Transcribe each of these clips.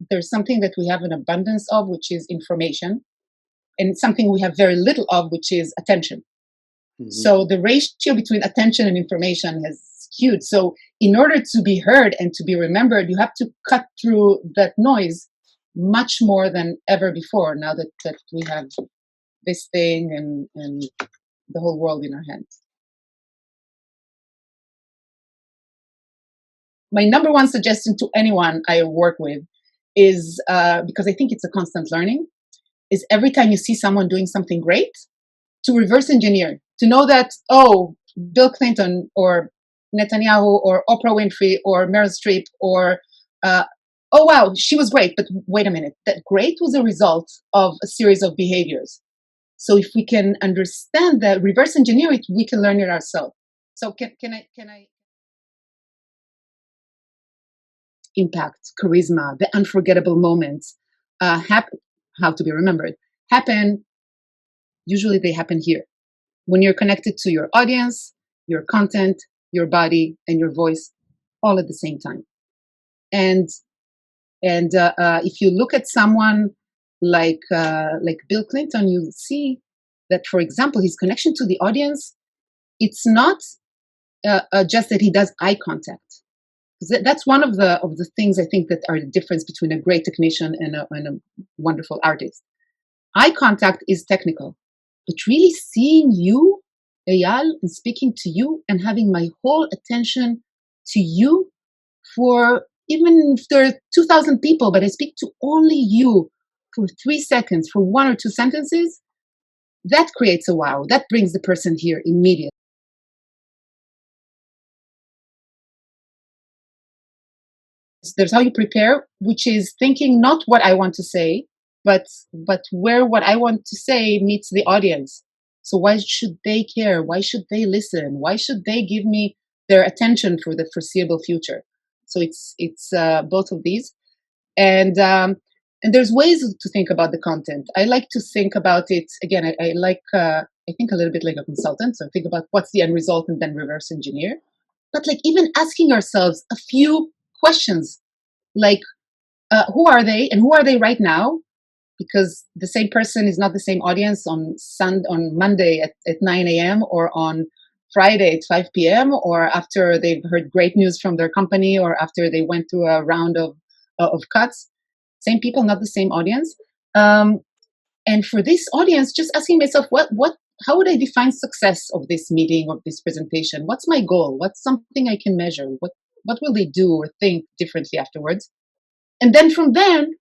there's something that we have an abundance of, which is information, and something we have very little of, which is attention. So the ratio between attention and information has skewed. So in order to be heard and to be remembered, you have to cut through that noise much more than ever before, now that we have this thing and the whole world in our hands. My number one suggestion to anyone I work with is, because I think it's a constant learning, is every time you see someone doing something great, to reverse engineer, to know that, oh, Bill Clinton or Netanyahu or Oprah Winfrey or Meryl Streep or, oh, wow, she was great. But wait a minute, that great was a result of a series of behaviors. So if we can understand that, reverse engineer it, we can learn it ourselves. So can I impact, charisma, the unforgettable moments, happen, how to be remembered, happen. Usually they happen here. When you're connected to your audience, your content, your body, and your voice, all at the same time. And if you look at someone like Bill Clinton, you'll see that, for example, his connection to the audience, it's not just that he does eye contact. That's one of the things I think that are the difference between a great technician and a wonderful artist. Eye contact is technical, but really seeing you, Eyal, and speaking to you and having my whole attention to you, for even if there are 2,000 people, but I speak to only you for 3 seconds, for 1 or 2 sentences, that creates a wow. That brings the person here immediately. There's how you prepare, which is thinking not what I want to say, but where what I want to say meets the audience. So why should they care? Why should they listen? Why should they give me their attention for the foreseeable future? So it's both of these, and there's ways to think about the content. I like to think about it again. I like I think a little bit like a consultant. So think about what's the end result and then reverse engineer. But like even asking ourselves a few questions, like who are they and who are they right now? Because the same person is not the same audience on Monday at 9 a.m. or on Friday at 5 p.m. or after they've heard great news from their company or after they went through a round of cuts. Same people, not the same audience. And for this audience, just asking myself, how would I define success of this meeting, of this presentation? What's my goal? What's something I can measure? What will they do or think differently afterwards? And then from then,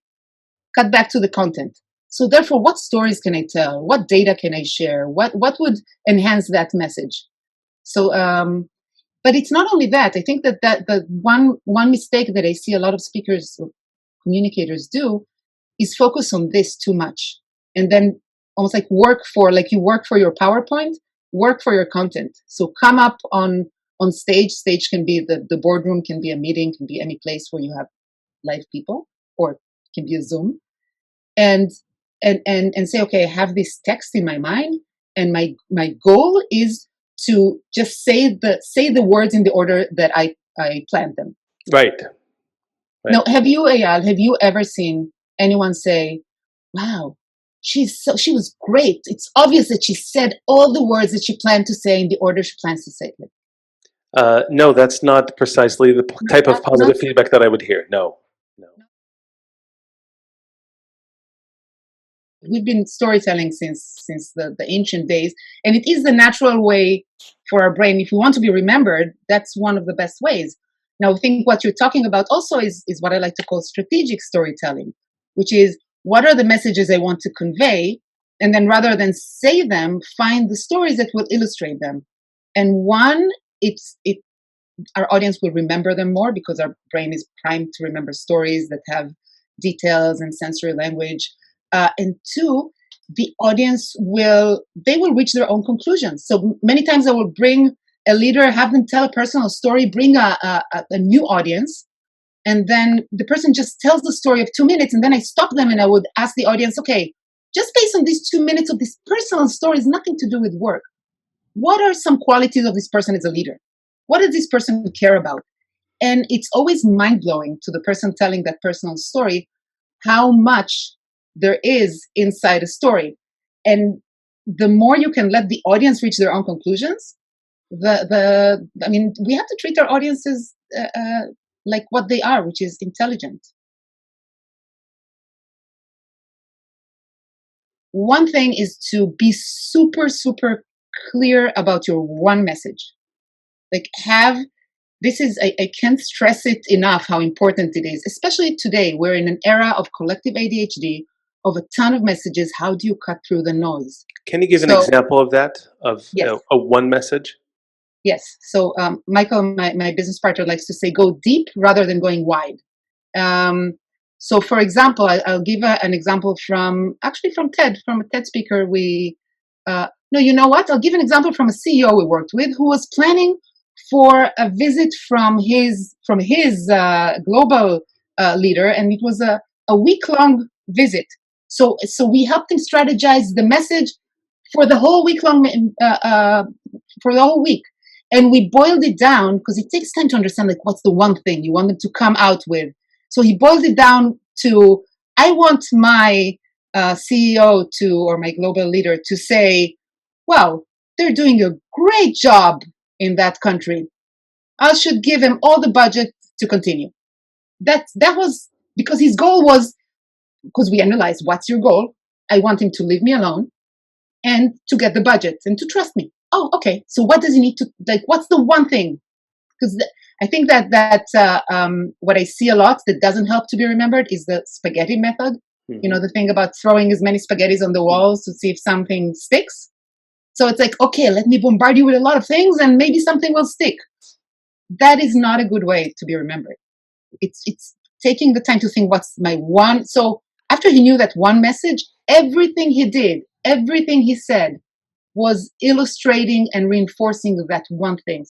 cut back to the content. So therefore, what stories can I tell? What data can I share? What would enhance that message? So, but it's not only that. I think that the one mistake that I see a lot of speakers or communicators do is focus on this too much, and then almost like you work for your PowerPoint, work for your content. So come up on stage. Stage can be the boardroom, can be a meeting, can be any place where you have live people, or it can be a Zoom, and say, okay, I have this text in my mind, and my goal is to just say the words in the order that I planned them. Right. Now, Eyal, have you ever seen anyone say, wow, she was great. It's obvious that she said all the words that she planned to say in the order she plans to say it? No, that's not precisely the type of positive feedback that I would hear. No. We've been storytelling since the ancient days, and it is the natural way for our brain. If we want to be remembered, that's one of the best ways. Now, I think what you're talking about also is what I like to call strategic storytelling, which is what are the messages I want to convey, and then rather than say them, find the stories that will illustrate them. And one, our audience will remember them more because our brain is primed to remember stories that have details and sensory language. And two, the audience will reach their own conclusions. So many times I will bring a leader, have them tell a personal story, bring a new audience, and then the person just tells the story of 2 minutes, and then I stop them and I would ask the audience, okay, just based on these 2 minutes of this personal story, has nothing to do with work. What are some qualities of this person as a leader? What does this person care about? And it's always mind-blowing to the person telling that personal story how much there is inside a story. And the more you can let the audience reach their own conclusions, I mean, we have to treat our audiences like what they are, which is intelligent. One thing is to be super, super clear about your one message. Like, I can't stress it enough how important it is, especially today. We're in an era of collective ADHD, of a ton of messages. How do you cut through the noise? Can you give an example of that, of Yes. a one message? Yes. So Michael, my business partner, likes to say, go deep rather than going wide. So, for example, I'll give an example from TED, from a TED speaker. No, you know what? I'll give an example from a CEO we worked with who was planning for a visit from his global leader, and it was a week-long visit. So we helped him strategize the message for the whole week. And we boiled it down because it takes time to understand, like, what's the one thing you want them to come out with. So he boiled it down to, I want my CEO or my global leader to say, well, they're doing a great job in that country. I should give him all the budget to continue. That was because his goal was, because we analyzed, what's your goal? I want him to leave me alone and to get the budget and to trust me. Oh, okay. So what does he need to, like, what's the one thing? Because I think that what I see a lot that doesn't help to be remembered is the spaghetti method. Mm-hmm. You know, the thing about throwing as many spaghettis on the walls to see if something sticks. So it's like, okay, let me bombard you with a lot of things and maybe something will stick. That is not a good way to be remembered. It's taking the time to think, what's my one. So after he knew that one message, everything he did, everything he said was illustrating and reinforcing that one thing.